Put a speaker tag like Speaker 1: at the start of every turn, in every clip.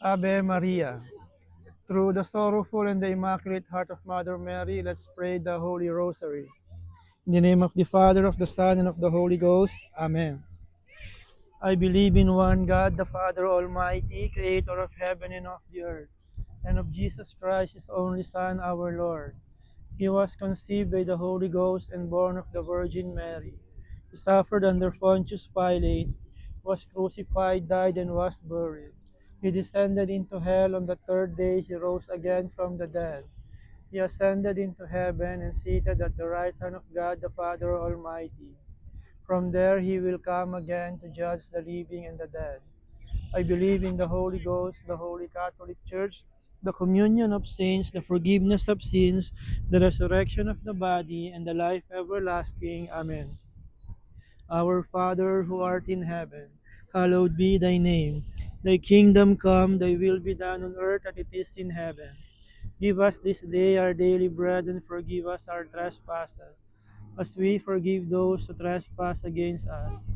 Speaker 1: Ave Maria. Through the sorrowful and the Immaculate Heart of Mother Mary, let's pray the Holy Rosary. In the name of the Father, of the Son, and of the Holy Ghost. Amen. I believe in one God, the Father Almighty, creator of heaven and of the earth, and of Jesus Christ, his only Son, our Lord. He was conceived by the Holy Ghost and born of the Virgin Mary. He suffered under Pontius Pilate, was crucified, died, and was buried. He descended into hell. On the third day he rose again from the dead. He ascended into heaven and seated at the right hand of God the Father Almighty. From there he will come again to judge the living and the dead. I believe in the Holy Ghost, the Holy Catholic Church, the communion of saints, the forgiveness of sins, the resurrection of the body, and the life everlasting. Amen. Our Father who art in heaven, hallowed be thy name. Thy kingdom come, thy will be done on earth as it is in heaven. Give us this day our daily bread, and forgive us our trespasses, as we forgive those who trespass against us.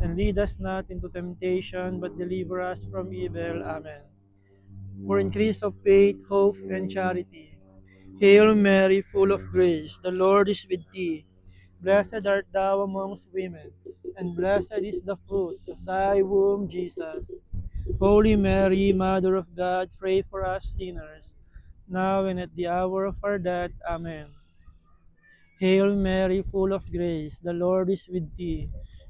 Speaker 1: And lead us not into temptation, but deliver us from evil. Amen. For increase of faith, hope, and charity. Hail Mary, full of grace, the Lord is with thee. Blessed art thou amongst women, and blessed is the fruit of thy womb, Jesus. Holy Mary, Mother of God, pray for us sinners, now and at the hour of our death. Amen. Hail Mary, full of grace, the Lord is with thee.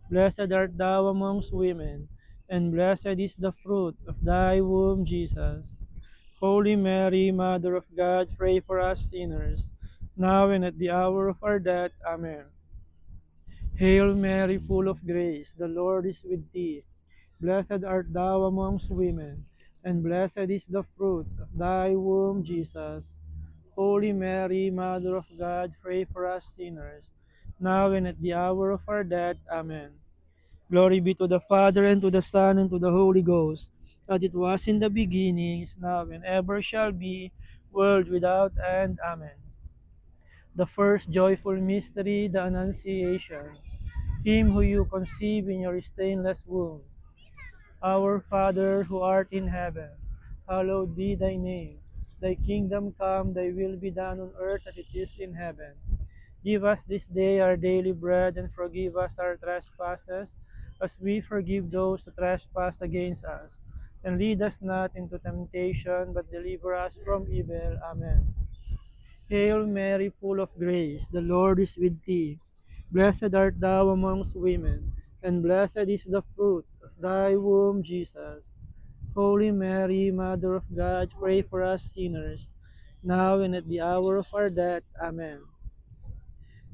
Speaker 1: Blessed art thou amongst women, and blessed is the fruit of thy womb, Jesus. Holy Mary, Mother of God, pray for us sinners, now and at the hour of our death. Amen. Hail Mary, full of grace, the Lord is with thee. Blessed art thou amongst women, and blessed is the fruit of thy womb, Jesus. Holy Mary, Mother of God, pray for us sinners, now and at the hour of our death. Amen. Glory be to the Father, and to the Son, and to the Holy Ghost, as it was in the beginning, is now, and ever shall be, world without end. Amen. The first joyful mystery, the Annunciation. Him who you conceive in your stainless womb. Our Father who art in heaven, hallowed be thy name. Thy kingdom come, thy will be done on earth as it is in heaven. Give us this day our daily bread, and forgive us our trespasses, as we forgive those who trespass against us. And lead us not into temptation, but deliver us from evil. Amen. Hail Mary, full of grace, the Lord is with thee. Blessed art thou amongst women, and blessed is the fruit of thy womb, Jesus. Holy Mary, Mother of God, pray for us sinners, now and at the hour of our death. Amen.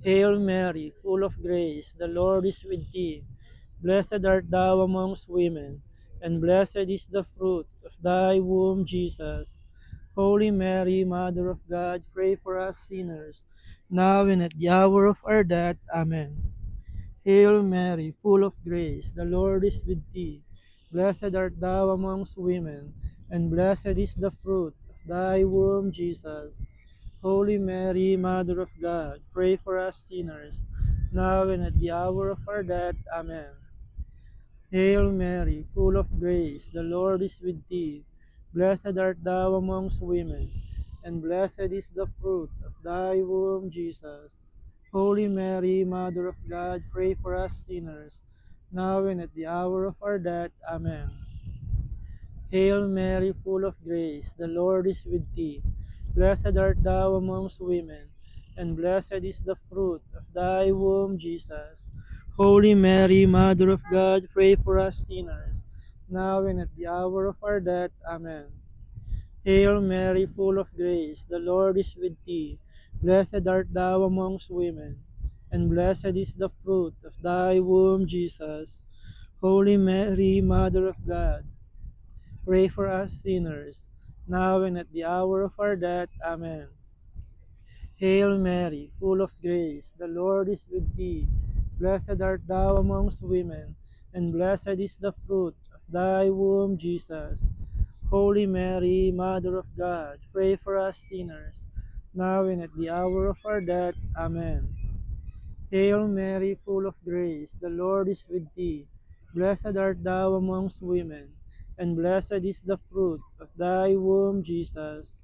Speaker 1: Hail Mary, full of grace, the Lord is with thee. Blessed art thou amongst women, and blessed is the fruit of thy womb, Jesus. Holy Mary, Mother of God, pray for us sinners, now and at the hour of our death. Amen. Hail Mary, full of grace, the Lord is with thee. Blessed art thou amongst women, and blessed is the fruit of thy womb, Jesus. Holy Mary, Mother of God, pray for us sinners, now and at the hour of our death. Amen. Hail Mary, full of grace, the Lord is with thee. Blessed art thou amongst women, and blessed is the fruit of thy womb, Jesus. Holy Mary, Mother of God, pray for us sinners, now and at the hour of our death. Amen. Hail Mary, full of grace, the Lord is with thee. Blessed art thou amongst women, and blessed is the fruit of thy womb, Jesus. Holy Mary, Mother of God, pray for us sinners, now and at the hour of our death. Amen. Hail Mary, full of grace, the Lord is with thee. Blessed art thou amongst women, and blessed is the fruit of thy womb, Jesus. Holy Mary, Mother of God, pray for us sinners, now and at the hour of our death. Amen. Hail Mary, full of grace, the Lord is with thee. Blessed art thou amongst women, and blessed is the fruit of thy womb, Jesus. Holy Mary, Mother of God, pray for us sinners, now and at the hour of our death. Amen. Hail Mary, full of grace, the Lord is with thee. Blessed art thou amongst women, and blessed is the fruit of thy womb, Jesus.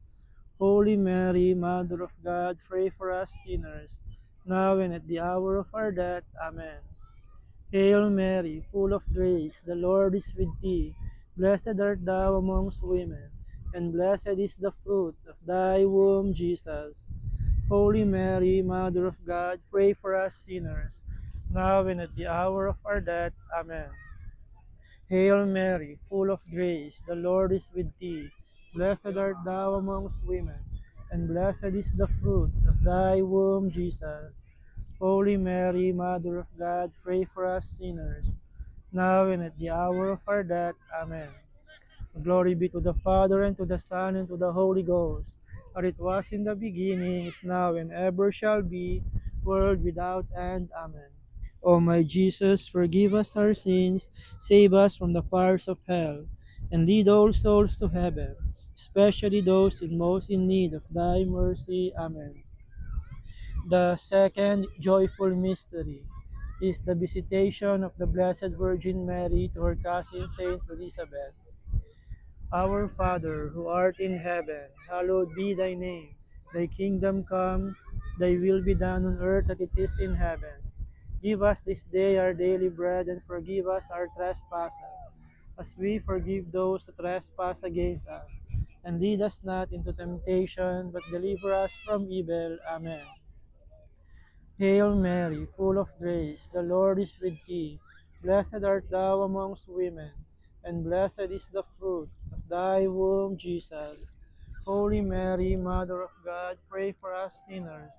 Speaker 1: Holy Mary, Mother of God, pray for us sinners, now and at the hour of our death. Amen. Hail Mary, full of grace, the Lord is with thee. Blessed art thou amongst women, and blessed is the fruit of thy womb, Jesus. Holy Mary, Mother of God, pray for us sinners, now and at the hour of our death. Amen. Hail Mary, full of grace, the Lord is with thee. Blessed art thou amongst women, and blessed is the fruit of thy womb, Jesus. Holy Mary, Mother of God, pray for us sinners, now and at the hour of our death. Amen. Glory be to the Father, and to the Son, and to the Holy Ghost, as it was in the beginning, is now, and ever shall be, world without end. Amen. O my Jesus, forgive us our sins, save us from the fires of hell, and lead all souls to heaven, especially those in most in need of thy mercy. Amen. The second joyful mystery is the visitation of the Blessed Virgin Mary to her cousin Saint Elizabeth. Our Father, who art in heaven, hallowed be thy name. Thy kingdom come, thy will be done on earth as it is in heaven. Give us this day our daily bread, and forgive us our trespasses, as we forgive those who trespass against us. And lead us not into temptation, but deliver us from evil. Amen. Hail Mary, full of grace, the Lord is with thee. Blessed art thou amongst women, and blessed is the fruit of thy womb, Jesus. Holy Mary, Mother of God, pray for us sinners,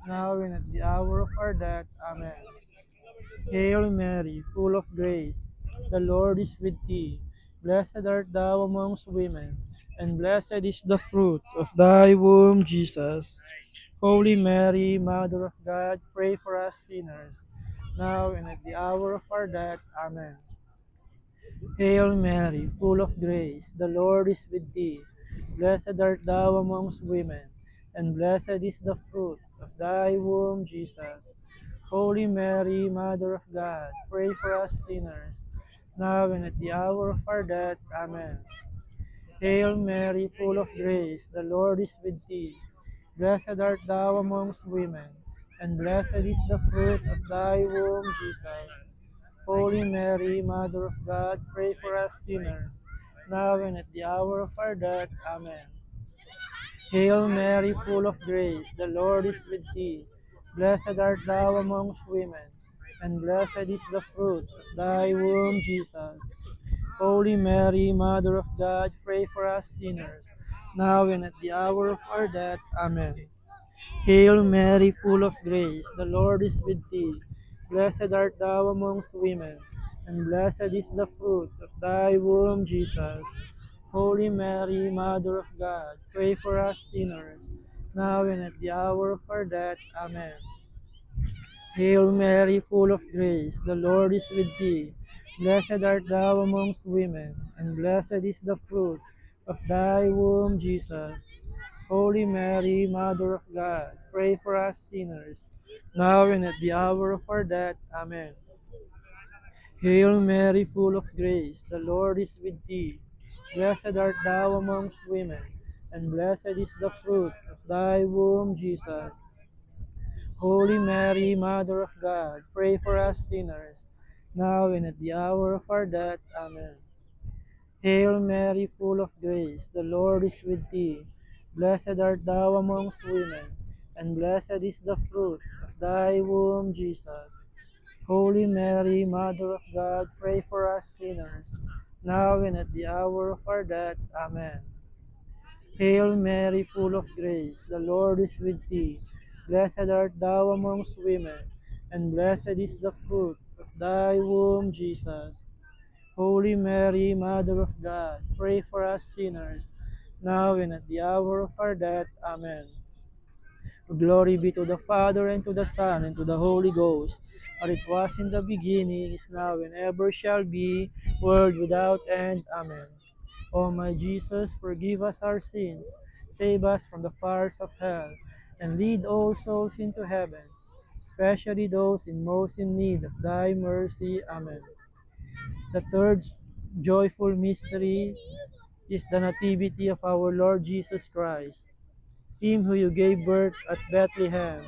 Speaker 1: now and at the hour of our death. Amen. Hail Mary, full of grace, the Lord is with thee. Blessed art thou amongst women, and blessed is the fruit of thy womb, Jesus. Holy Mary, Mother of God, pray for us sinners, now and at the hour of our death. Amen. Hail Mary, full of grace, the Lord is with thee. Blessed art thou amongst women, and blessed is the fruit of thy womb, Jesus. Holy Mary, Mother of God, pray for us sinners, now and at the hour of our death. Amen. Hail Mary, full of grace, the Lord is with thee. Blessed art thou amongst women, and blessed is the fruit of thy womb, Jesus. Holy Mary, Mother of God, pray for us sinners, now and at the hour of our death. Amen. Hail Mary, full of grace, the Lord is with thee. Blessed art thou amongst women, and blessed is the fruit of thy womb, Jesus. Holy Mary, Mother of God, pray for us sinners, now and at the hour of our death. Amen. Hail Mary, full of grace, the Lord is with thee. Blessed art thou amongst women, and blessed is the fruit of thy womb, Jesus. Holy Mary, Mother of God, pray for us sinners, now and at the hour of our death. Amen. Hail Mary, full of grace, the Lord is with thee. Blessed art thou amongst women, and blessed is the fruit of thy womb, Jesus. Holy Mary, Mother of God, pray for us sinners, now and at the hour of our death. Amen. Hail Mary, full of grace, the Lord is with thee. Blessed art thou amongst women, and blessed is the fruit of thy womb, Jesus. Holy Mary, Mother of God, pray for us sinners, now and at the hour of our death. Amen. Hail Mary, full of grace, the Lord is with thee. Blessed art thou amongst women, and blessed is the fruit of thy womb, Jesus. Holy Mary, Mother of God, pray for us sinners, now and at the hour of our death. Amen. Hail Mary, full of grace, the Lord is with thee. Blessed art thou amongst women, and blessed is the fruit of thy womb, Jesus. Holy Mary, Mother of God, pray for us sinners, now and at the hour of our death. Amen. Glory be to the Father, and to the Son, and to the Holy Ghost, as it was in the beginning, is now, and ever shall be, world without end. Amen. O my Jesus, forgive us our sins, save us from the fires of hell, and lead all souls into heaven, especially those in most in need of thy mercy. Amen. The third joyful mystery is the nativity of our Lord Jesus Christ, him who you gave birth at Bethlehem.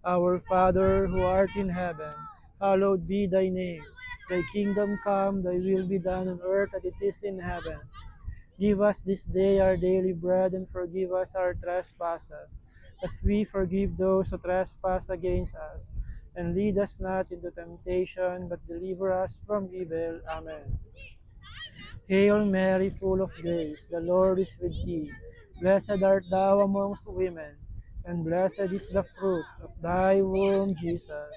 Speaker 1: Our Father who art in heaven, hallowed be thy name. Thy kingdom come, thy will be done on earth as it is in heaven. Give us this day our daily bread, and forgive us our trespasses, as we forgive those who trespass against us. And lead us not into temptation, but deliver us from evil. Amen. Hail Mary, full of grace, the Lord is with thee. Blessed art thou amongst women, and blessed is the fruit of thy womb, Jesus.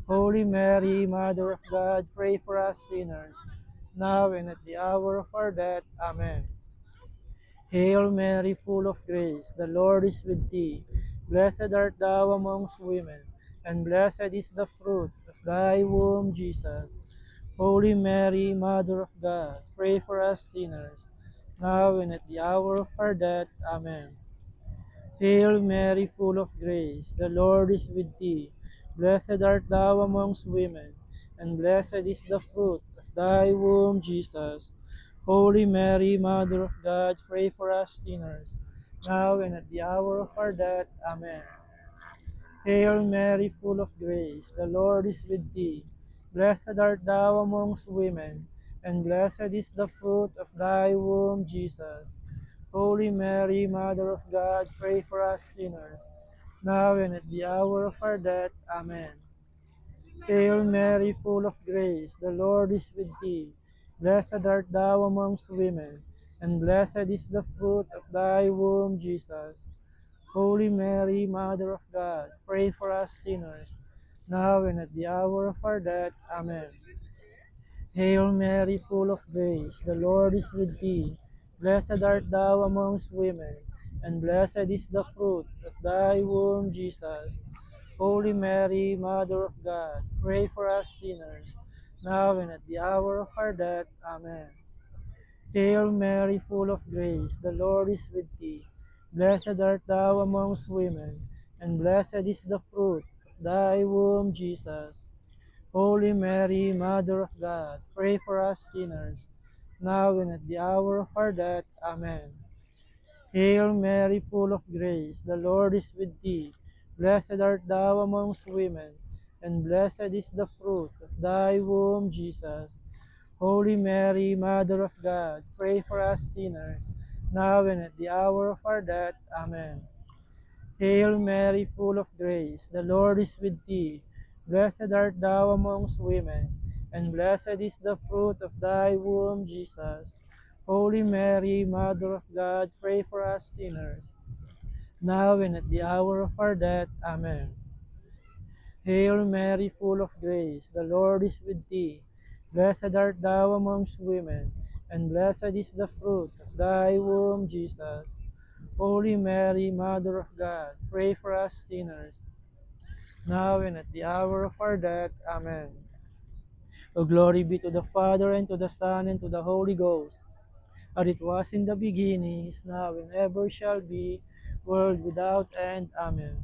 Speaker 1: Holy Mary, Mother of God, pray for us sinners, now and at the hour of our death. Amen. Hail Mary, full of grace, the Lord is with thee. Blessed art thou amongst women, and blessed is the fruit of thy womb, Jesus. Holy Mary, Mother of God, pray for us sinners, now and at the hour of our death. Amen. Hail Mary, full of grace, the Lord is with thee. Blessed art thou amongst women, and blessed is the fruit of thy womb, Jesus. Holy Mary, Mother of God, pray for us sinners, now and at the hour of our death. Amen. Hail Mary, full of grace, the Lord is with thee. Blessed art thou amongst women, and blessed is the fruit of thy womb, Jesus. Holy Mary, Mother of God, pray for us sinners, now and at the hour of our death. Amen. Hail Mary, full of grace, the Lord is with thee. Blessed art thou amongst women, and blessed is the fruit of thy womb, Jesus. Holy Mary, Mother of God, pray for us sinners, now and at the hour of our death. Amen. Hail Mary, full of grace, the Lord is with thee. Blessed art thou amongst women, and blessed is the fruit of thy womb, Jesus. Holy Mary, Mother of God, pray for us sinners, now and at the hour of our death. Amen. Hail Mary, full of grace, the Lord is with thee. Blessed art thou amongst women, and blessed is the fruit of thy womb, Jesus. Holy Mary, Mother of God, pray for us sinners, now and at the hour of our death. Amen. Hail Mary, full of grace, the Lord is with thee. Blessed art thou amongst women, and blessed is the fruit of thy womb, Jesus. Holy Mary, Mother of God, pray for us sinners, now and at the hour of our death. Amen. Hail Mary, full of grace, the Lord is with thee. Blessed art thou amongst women, and blessed is the fruit of thy womb, Jesus. Holy Mary, Mother of God, pray for us sinners, now and at the hour of our death. Amen. Hail Mary, full of grace, the Lord is with thee. Blessed art thou amongst women, and blessed is the fruit of thy womb, Jesus. Holy Mary, Mother of God, pray for us sinners, now and at the hour of our death. Amen. O glory be to the Father, and to the Son, and to the Holy Ghost, as it was in the beginning, is now, and ever shall be, world without end. Amen.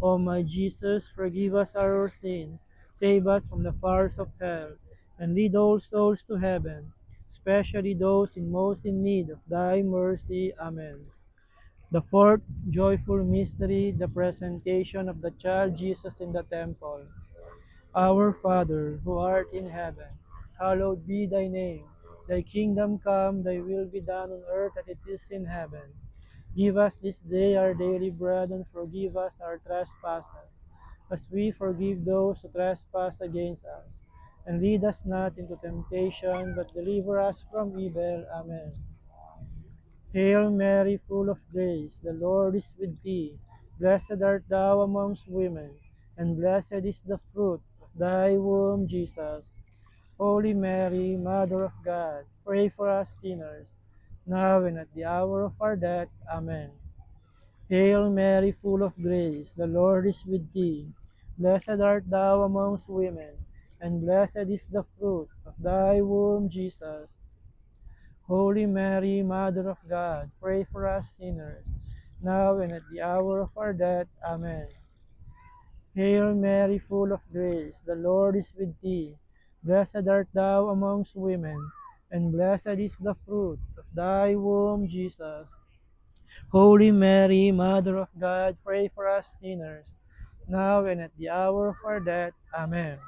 Speaker 1: O my Jesus, forgive us our sins, save us from the fires of hell, and lead all souls to heaven, especially those in most in need of thy mercy. Amen. The fourth joyful mystery, the presentation of the child Jesus in the temple. Our Father, who art in heaven, hallowed be thy name. Thy kingdom come, thy will be done on earth as it is in heaven. Give us this day our daily bread, and forgive us our trespasses, as we forgive those who trespass against us. And lead us not into temptation, but deliver us from evil. Amen. Hail Mary, full of grace, the Lord is with thee. Blessed art thou amongst women, and blessed is the fruit of thy womb, Jesus. Holy Mary, Mother of God, pray for us sinners, now and at the hour of our death. Amen. Hail Mary, full of grace, the Lord is with thee. Blessed art thou amongst women, and blessed is the fruit of thy womb, Jesus. Holy Mary, Mother of God, pray for us sinners, now and at the hour of our death. Amen. Hail Mary, full of grace, the Lord is with thee. Blessed art thou amongst women, and blessed is the fruit of thy womb, Jesus. Holy Mary, Mother of God, pray for us sinners, now and at the hour of our death. Amen.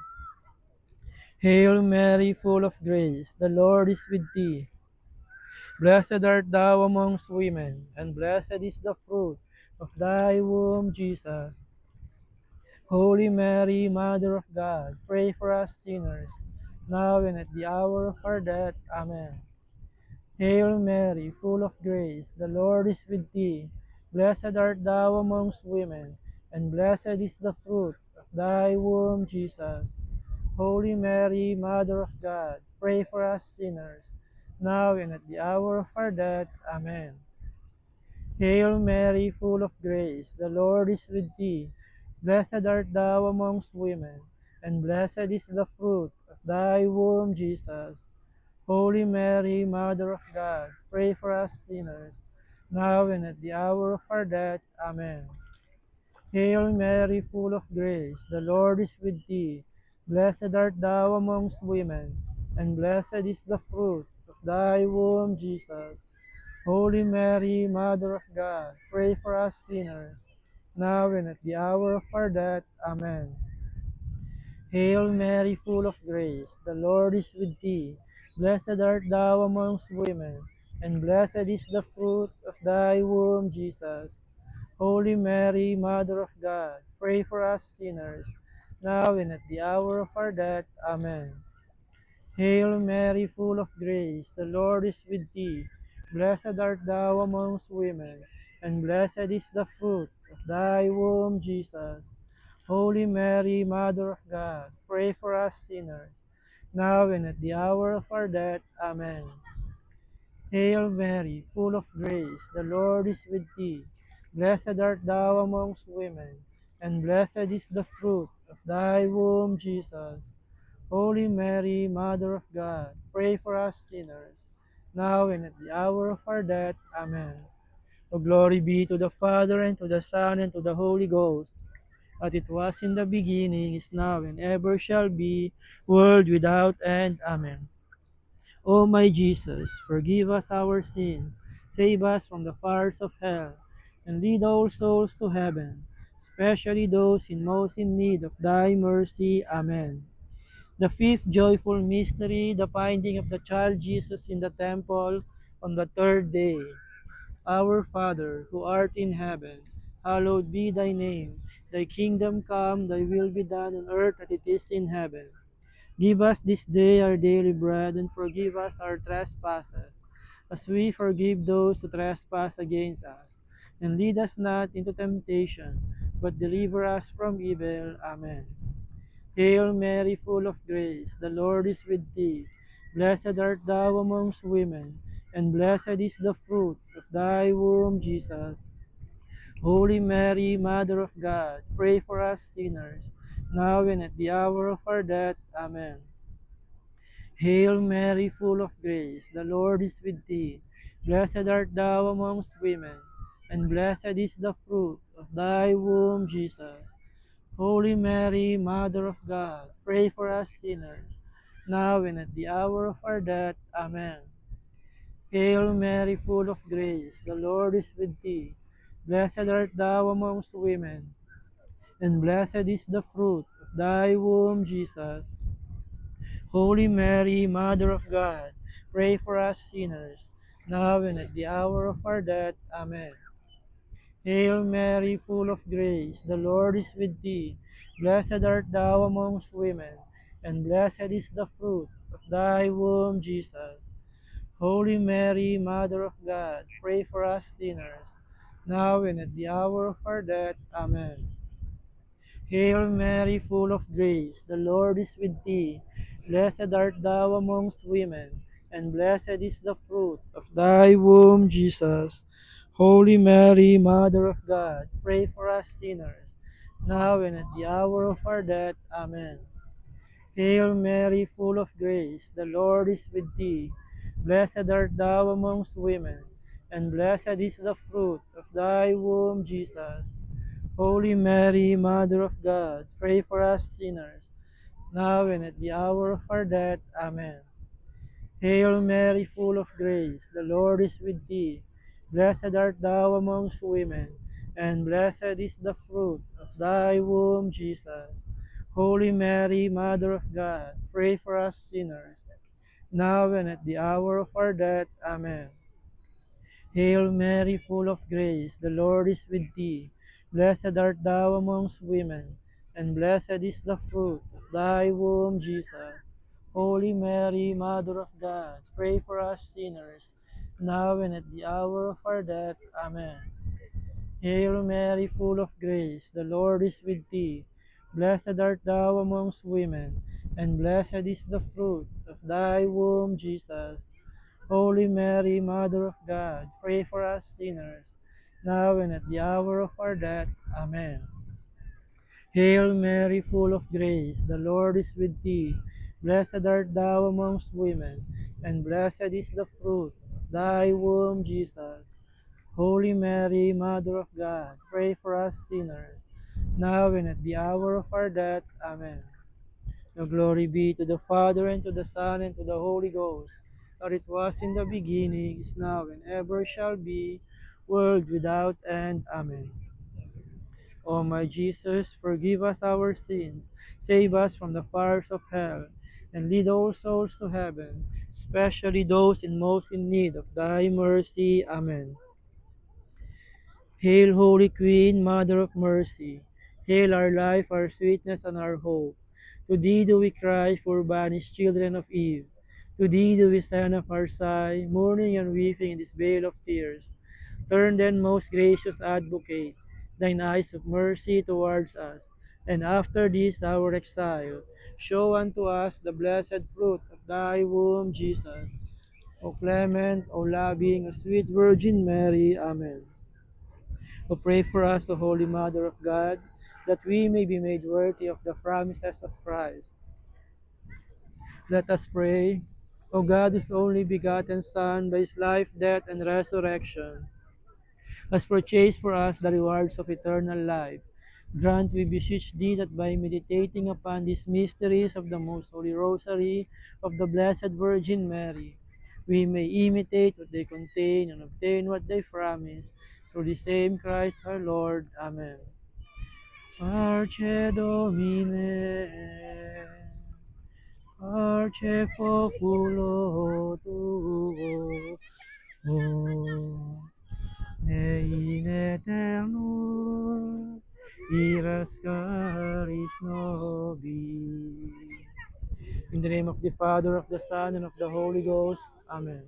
Speaker 1: Hail Mary, full of grace, the Lord is with thee. Blessed art thou amongst women, and blessed is the fruit of thy womb, Jesus. Holy Mary, Mother of God, pray for us sinners, now and at the hour of our death. Amen. Hail Mary, full of grace, the Lord is with thee. Blessed art thou amongst women, and blessed is the fruit of thy womb, Jesus. Holy Mary, Mother of God, pray for us sinners, now and at the hour of our death. Amen. Hail Mary, full of grace, the Lord is with thee. Blessed art thou amongst women, and blessed is the fruit of thy womb, Jesus. Holy Mary, Mother of God, pray for us sinners, now and at the hour of our death. Amen. Hail Mary, full of grace, the Lord is with thee. Blessed art thou amongst women, and blessed is the fruit of thy womb, Jesus. Holy Mary, Mother of God, pray for us sinners, now and at the hour of our death. Amen. Hail Mary, full of grace, the Lord is with thee. Blessed art thou amongst women, and blessed is the fruit of thy womb, Jesus. Holy Mary, Mother of God, pray for us sinners, now and at the hour of our death. Amen. Hail Mary, full of grace, the Lord is with thee. Blessed art thou amongst women, and blessed is the fruit of thy womb, Jesus. Holy Mary, Mother of God, pray for us sinners, now and at the hour of our death. Amen. Hail Mary, full of grace, the Lord is with thee. Blessed art thou amongst women, and blessed is the fruit of thy womb, Jesus. Holy Mary, Mother of God, pray for us sinners, now and at the hour of our death. Amen. O glory be to the Father, and to the Son, and to the Holy Ghost, as it was in the beginning, is now, and ever shall be, world without end. Amen. O my Jesus, forgive us our sins, save us from the fires of hell, and lead all souls to heaven, especially those in most in need of thy mercy. Amen. The fifth joyful mystery, the finding of the child Jesus in the temple on the third day. Our Father, who art in heaven, hallowed be thy name. Thy kingdom come, thy will be done on earth as it is in heaven. Give us this day our daily bread, and forgive us our trespasses, as we forgive those who trespass against us. And lead us not into temptation, but deliver us from evil. Amen. Hail Mary, full of grace, the Lord is with thee. Blessed art thou amongst women, and blessed is the fruit of thy womb, Jesus. Holy Mary, Mother of God, pray for us sinners, now and at the hour of our death. Amen. Hail Mary, full of grace, the Lord is with thee. Blessed art thou amongst women, and blessed is the fruit of thy womb, Jesus. Holy Mary, Mother of God, pray for us sinners, now and at the hour of our death. Amen. Hail Mary, full of grace, the Lord is with thee. Blessed art thou amongst women, and blessed is the fruit of thy womb, Jesus. Holy Mary, Mother of God, pray for us sinners, now and at the hour of our death. Amen. Hail Mary, full of grace, the Lord is with thee. Blessed art thou amongst women, and blessed is the fruit of thy womb, Jesus. Holy Mary, Mother of God, pray for us sinners, now and at the hour of our death. Amen. Hail Mary, full of grace, the Lord is with thee. Blessed art thou amongst women, and blessed is the fruit of thy womb, Jesus. Holy Mary, Mother of God, pray for us sinners, now and at the hour of our death. Amen. Hail Mary, full of grace, the Lord is with thee. Blessed art thou amongst women, and blessed is the fruit of thy womb, Jesus. Holy Mary, Mother of God, pray for us sinners, now and at the hour of our death. Amen. Hail Mary, full of grace, the Lord is with thee. Blessed art thou amongst women, and blessed is the fruit of thy womb, Jesus. Holy Mary, Mother of God, pray for us sinners, now and at the hour of our death. Amen. Hail Mary, full of grace, the Lord is with thee. Blessed art thou amongst women, and blessed is the fruit of thy womb, Jesus. Holy Mary, Mother of God, pray for us sinners, now and at the hour of our death. Amen. Hail Mary, full of grace, the Lord is with thee. Blessed art thou amongst women, and blessed is the fruit of thy womb, Jesus. Holy Mary, Mother of God, pray for us sinners, now and at the hour of our death. Amen. Hail Mary, full of grace, the Lord is with thee. Blessed art thou amongst women, and blessed is the fruit of thy womb, Jesus. Holy Mary, Mother of God, pray for us sinners, now and at the hour of our death. Amen. Now glory be to the Father, and to the Son, and to the Holy Ghost, as it was in the beginning, is now, and ever shall be, world without end. Amen. O my Jesus, forgive us our sins, save us from the fires of hell, and lead all souls to heaven, especially those in most in need of thy mercy. Amen. Hail, Holy Queen, Mother of Mercy. Hail our life, our sweetness, and our hope. To thee do we cry, for banished children of Eve. To thee do we send up our sigh, mourning and weeping in this vale of tears. Turn then, most gracious Advocate, thine eyes of mercy towards us, and after this our exile, show unto us the blessed fruit of thy womb, Jesus. O clement, O loving, O sweet Virgin Mary. Amen. Who pray for us, O Holy Mother of God, that we may be made worthy of the promises of Christ. Let us pray. O God, whose only begotten Son, by his life, death, and resurrection, has purchased for us the rewards of eternal life. Grant, we beseech thee, that by meditating upon these mysteries of the Most Holy Rosary of the Blessed Virgin Mary, we may imitate what they contain and obtain what they promise. Through the same Christ our Lord. Amen. Parce Domine, parce populo tuo, ne in aeterno iras caris nobis. In the name of the Father, of the Son, and of the Holy Ghost. Amen.